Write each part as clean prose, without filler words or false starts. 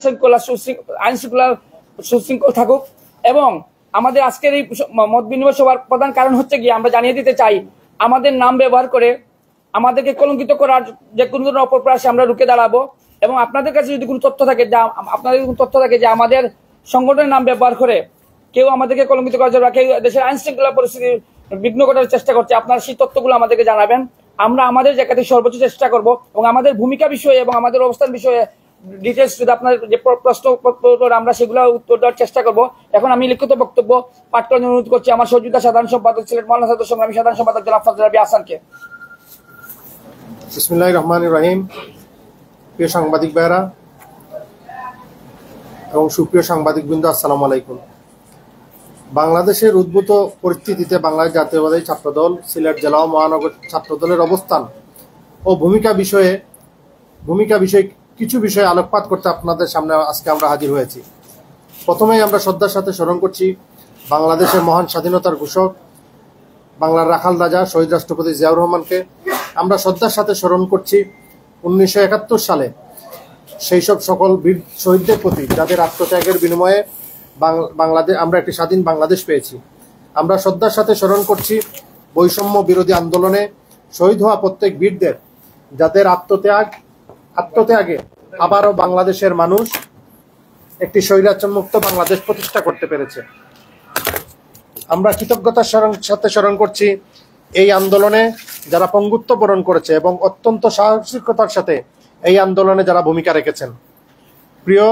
আইন শৃঙ্খলা সুশৃঙ্খল থাকুক। এবং আমাদের আজকের এই মত বিনিময় সভার প্রধান কারণ হচ্ছে গিয়ে আমরা জানিয়ে দিতে চাই, আমাদের নাম ব্যবহার করে আমাদেরকে কলঙ্কিত করার যে কোনো ধরনের অপপ্রয়াসে আমরা রুখে দাঁড়াবো। এবং আপনাদের কাছে যদি কোনো তথ্য থাকে যে আমাদের সংগঠনের নাম ব্যবহার করে কেউ আমাদেরকে কলঙ্কিত করার জন্য, কেউ দেশের আইন শৃঙ্খলা পরিস্থিতি বিঘ্ন করার চেষ্টা করছে, আপনারা সেই তথ্যগুলো আমাদেরকে জানাবেন। আমরা আমাদের জায়গা থেকে সর্বোচ্চ চেষ্টা করব এবং আমাদের ভূমিকা বিষয়ে এবং আমাদের অবস্থান বিষয়ে ডিটেলস যদি আপনার যে প্রশ্ন আমরা সেগুলো উত্তর দেওয়ার চেষ্টা করব। এখন আমি লিখিত বক্তব্য পাঠ করার অনুরোধ করছি আমার সহযোগিতা সাধারণ সম্পাদক সিলেট মওলানা ছাত্র সংগ্রামী সাধারণ সম্পাদক জনাব ফাজল রাব্বী আহসানকে। বিসমিল্লাহির রহমানির রহিম। প্রিয় সাংবাদিক ভাইরা এবং সুপ্রিয় সাংবাদিকবৃন্দ, আসসালামু আলাইকুম। বাংলাদেশের উদ্ভূত পরিস্থিতিতে বাংলাদেশ জাতীয়তাবাদী ছাত্রদল সিলেট জেলা ও মহানগর ছাত্রদলের অবস্থান ও ভূমিকা বিষয়ে কিছু বিষয়ে আলোকপাত করতে আপনাদের সামনে আজকে আমরা হাজির হয়েছি। প্রথমেই আমরা শ্রদ্ধার সাথে স্মরণ করছি বাংলাদেশের মহান স্বাধীনতার ঘোষক বাংলার রাখাল রাজা শহীদ রাষ্ট্রপতি জিয়াউর রহমানকে। আমরা শ্রদ্ধার সাথে স্মরণ করছি 1971 সালে সেই সব সকল বীর শহীদদের প্রতি যাদের আত্মত্যাগের বিনিময়ে বাংলাদেশ আমরা একটি স্বাধীন বাংলাদেশ পেয়েছি। আমরা শ্রদ্ধার সাথে স্মরণ করছি বৈষম্য বিরোধী আন্দোলনে শহীদ হওয়া প্রত্যেক বীরদের, যাদের আত্মত্যাগে আবারও বাংলাদেশের মানুষ একটি স্বৈরাচারমুক্ত বাংলাদেশ প্রতিষ্ঠা করতে পেরেছে। আমরা কৃতজ্ঞতার সাথে স্মরণ করছি এই আন্দোলনে যারা পঙ্গুত্ব বরণ করেছে এবং অত্যন্ত সাহসিকতার সাথে এই আন্দোলনে যারা ভূমিকা রেখেছেন। প্রিয়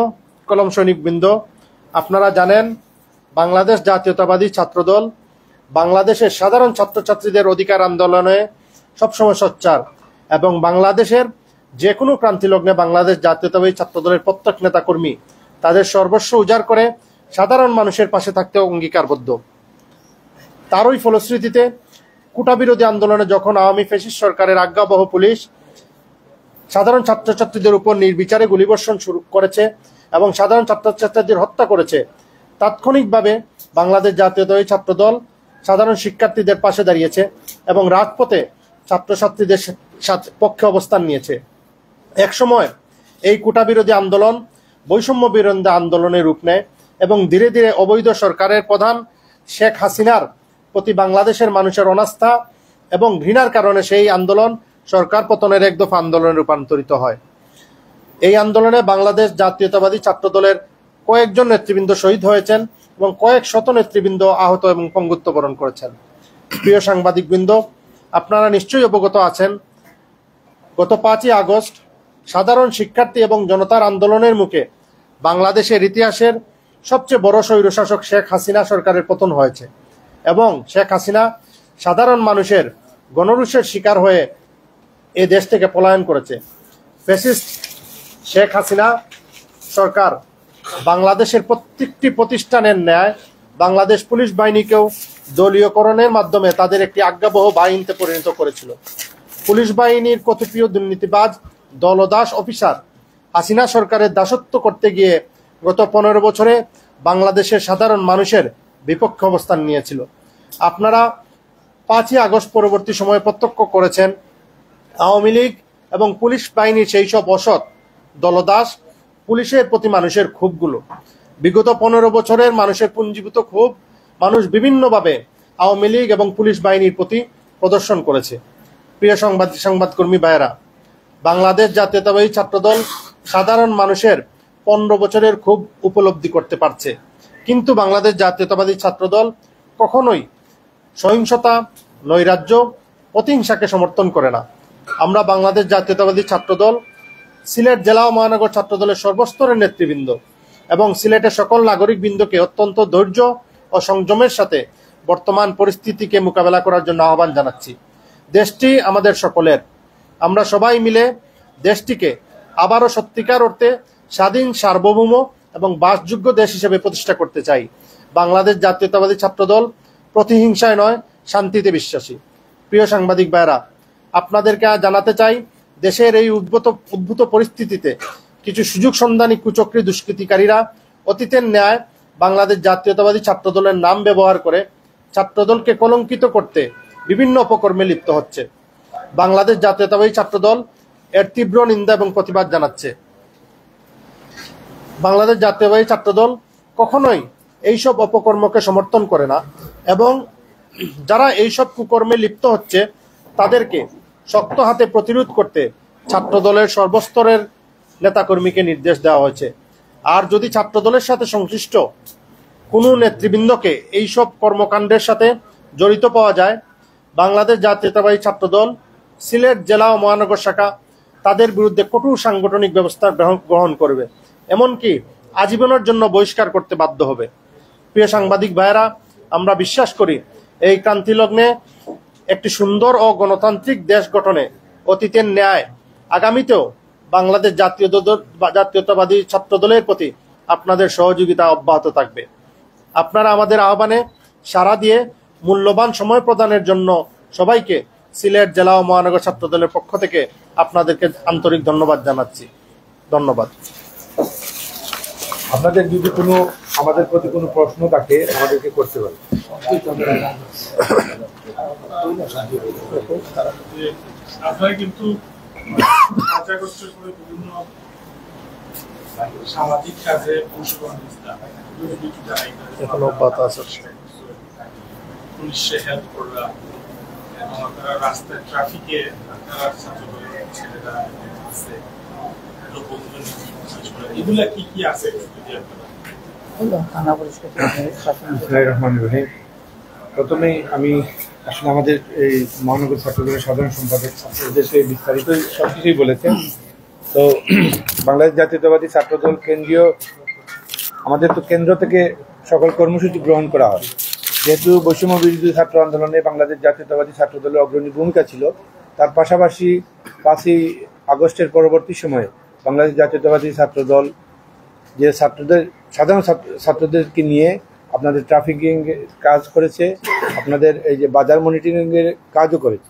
কলম সৈনিকবৃন্দ, আপনারা জানেন বাংলাদেশ জাতীয়তাবাদী ছাত্রদল বাংলাদেশের সাধারণ ছাত্রছাত্রীদের অধিকার আন্দোলনে সবসময় সোচ্চার এবং বাংলাদেশের যে কোনো ক্রান্তিলগ্নে বাংলাদেশ জাতীয়তাবাদী ছাত্রদলের প্রত্যেক নেতাকর্মী তাদের সর্বস্ব উজাড় করে সাধারণ মানুষের পাশে থাকতে অঙ্গীকারবদ্ধ। তারই ফলশ্রুতিতে কোটা বিরোধী আন্দোলনে যখন আওয়ামী ফ্যাসিস্ট সরকারের আজ্ঞাবহ পুলিশ সাধারণ ছাত্রছাত্রীদের উপর নির্বিচারে গুলিবর্ষণ শুরু করেছে এবং সাধারণ ছাত্রছাত্রীদের হত্যা করেছে, তাৎক্ষণিকভাবে বাংলাদেশ জাতীয়তাবাদী ছাত্রদল সাধারণ শিক্ষার্থীদের পাশে দাঁড়িয়েছে এবং রাজপথে ছাত্রছাত্রীদের পক্ষে অবস্থান নিয়েছে। একসময় এই কোটা বিরোধী আন্দোলন বৈষম্য বিরোধী আন্দোলনের রূপ নেয় এবং ধীরে ধীরে অবৈধ সরকারের প্রধান শেখ হাসিনার প্রতি বাংলাদেশের মানুষের অনাস্থা এবং ঘৃণার কারণে সেই আন্দোলন সরকার পতনের এক দফা আন্দোলনে রূপান্তরিত হয়। এই আন্দোলনে বাংলাদেশ জাতীয়তাবাদী ছাত্রদলের কয়েকজন নেতৃবৃন্দ শহীদ হয়েছেন এবং কয়েক শত নেতৃবৃন্দ আহত এবং পঙ্গুত্ব বরণ করেছেন। প্রিয় সাংবাদিকবৃন্দ, আপনারা নিশ্চয়ই অবগত আছেন গত 5ই আগস্ট সাধারণ শিক্ষার্থী এবং জনতার আন্দোলনের মুখে বাংলাদেশের ইতিহাসের সবচেয়ে বড় স্বৈরশাসক শেখ হাসিনা সরকারের পতন হয়েছে এবং শেখ হাসিনা সাধারণ মানুষের গণরোষের শিকার হয়ে এ দেশ থেকে পলায়ন করেছে। ফ্যাসিস্ট শেখ হাসিনা সরকার বাংলাদেশের প্রত্যেকটি প্রতিষ্ঠানের ন্যায় বাংলাদেশ পুলিশ বাহিনীকেও দলীয়করণের মাধ্যমে তাদের একটি আজ্ঞাবহ বাহিনীতে পরিণত করেছিল। পুলিশ বাহিনীর কতিপয় দুর্নীতিবাজ দলদাস অফিসার হাসিনা সরকারের দাসত্ব করতে গিয়ে গত 15 বছরে বাংলাদেশের সাধারণ মানুষের বিপক্ষে অবস্থান নিয়েছিল। আপনারা 5ই আগস্ট পরবর্তী সময়ে প্রত্যক্ষ করেছেন আওয়ামী লীগ এবং পুলিশ বাহিনীর সেই সব অসৎ দলদাস পুলিশের প্রতি মানুষের ক্ষোভগুলো। বিগত 15 বছরের মানুষের পুঞ্জীভূত ক্ষোভ মানুষ বিভিন্নভাবে আওয়ামী লীগ এবং পুলিশ বাহিনীর প্রতি প্রদর্শন করেছে। প্রিয় সংবাদকর্মী ভাইয়েরা, বাংলাদেশ জাতীয়তাবাদী ছাত্রদল সাধারণ মানুষের 15 বছরের ক্ষোভ উপলব্ধি করতে পারছে, কিন্তু বাংলাদেশ জাতীয়তাবাদী ছাত্রদল কখনোই সহিংসতা, নৈরাজ্য, প্রতিহিংসাকে সমর্থন করে না। আমরা বাংলাদেশ জাতীয়তাবাদী ছাত্রদল সিলেট জেলা ও মহানগর ছাত্রদলের সর্বস্তরের নেতৃবৃন্দ এবং সিলেটের সকল নাগরিকবৃন্দকে অত্যন্ত ধৈর্য ও সংযমের সাথে বর্তমান পরিস্থিতিকে মোকাবেলা করার জন্য আহ্বান জানাচ্ছি। দেশটি আমাদের সকলের। আমরা সবাই মিলে দেশটিকে আবারও সত্যিকার অর্থে স্বাধীন, সার্বভৌম এবং বাসযোগ্য দেশ হিসেবে প্রতিষ্ঠা করতে চাই। বাংলাদেশ জাতীয়তাবাদী ছাত্রদল প্রতিহিংসায় নয়, শান্তিতে বিশ্বাসী। প্রিয় সাংবাদিক ভাইরা, আপনাদেরকে জানাতে চাই দেশের এই উদ্ভূত পরিস্থিতিতে কিছু সুযোগ সন্ধানী কুচক্রী দুষ্কৃতিকারীরা অতীতের ন্যায় বাংলাদেশ জাতীয়তাবাদী ছাত্রদলের নাম ব্যবহার করে ছাত্রদলকে কলঙ্কিত করতে বিভিন্ন অপকর্মে লিপ্ত হচ্ছে। বাংলাদেশ জাতীয়তাবাদী ছাত্রদল এর তীব্র নিন্দা এবং প্রতিবাদ জানাচ্ছে। বাংলাদেশ জাতীয়তাবাদী ছাত্রদল কখনোই এইসব অপকর্মকে সমর্থন করে না এবং যারা এইসব কুকর্মে লিপ্ত হচ্ছে তাদেরকে শক্ত হাতে প্রতিরোধ করতে ছাত্রদলের সর্বস্তরের নেতাকর্মীকে নির্দেশ দেওয়া হয়েছে। আর যদি ছাত্রদলের সাথে সংশ্লিষ্ট কোনো নেতৃবৃন্দকে এইসব কর্মকাণ্ডের সাথে জড়িত পাওয়া যায়, বাংলাদেশ জাতীয়তাবাদী ছাত্রদল সিলেট জেলা ও মহানগর শাখা তাদের বিরুদ্ধে কঠোর সাংগঠনিক ব্যবস্থা গ্রহণ করবে, এমনকি আজীবনের জন্য বহিষ্কার করতে বাধ্য হবে। প্রিয় সাংবাদিক ভাইয়েরা, আমরা বিশ্বাস করি এই ক্রান্তি লগ্নে একটি সুন্দর ও গণতান্ত্রিক দেশ গঠনে অতীতের ন্যায় আগামীতেও বাংলাদেশ জাতীয়তাবাদী ছাত্রদলের প্রতি আপনাদের সহযোগিতা অব্যাহত থাকবে। আপনারা আমাদের আহ্বানে সাড়া দিয়ে মূল্যবান সময় প্রদানের জন্য সবাইকে সিলেট জেলা ও মহানগর ছাত্রদলের পক্ষ থেকে আপনাদেরকে আন্তরিক ধন্যবাদ জানাচ্ছি। ধন্যবাদ। আপনাদের যদি কোনো আমাদের প্রতি কোনো প্রশ্ন থাকে আমাদেরকে করতে পারেন। আপনারা কিন্তু বিভিন্ন সামাজিক কাজে অংশগ্রহণ পুলিশে হেল্প করলাম এবং আপনারা রাস্তায় ট্রাফিকে আপনারা ছেলেরা আছে এগুলা কি কি আছে প্রথমেই আমি আসলে আমাদের এই মহানগর ছাত্রদলের সাধারণ সম্পাদক ছাত্রদেরকে বিস্তারিত সবকিছুই বলেছেন। তো বাংলাদেশ জাতীয়তাবাদী ছাত্রদল কেন্দ্রীয় আমাদের তো কেন্দ্র থেকে সকল কর্মসূচি গ্রহণ করা হয়। যেহেতু বৈষম্য বিরোধী ছাত্র আন্দোলনে বাংলাদেশ জাতীয়তাবাদী ছাত্রদলের অগ্রণী ভূমিকা ছিল, তার পাশাপাশি 5ই আগস্টের পরবর্তী সময়ে বাংলাদেশ জাতীয়তাবাদী ছাত্রদল যে সাধারণ ছাত্রদেরকে নিয়ে আপনাদের ট্রাফিকিং কাজ করেছে, আপনাদের এই যে বাজার মনিটরিংয়ের কাজও করেছে।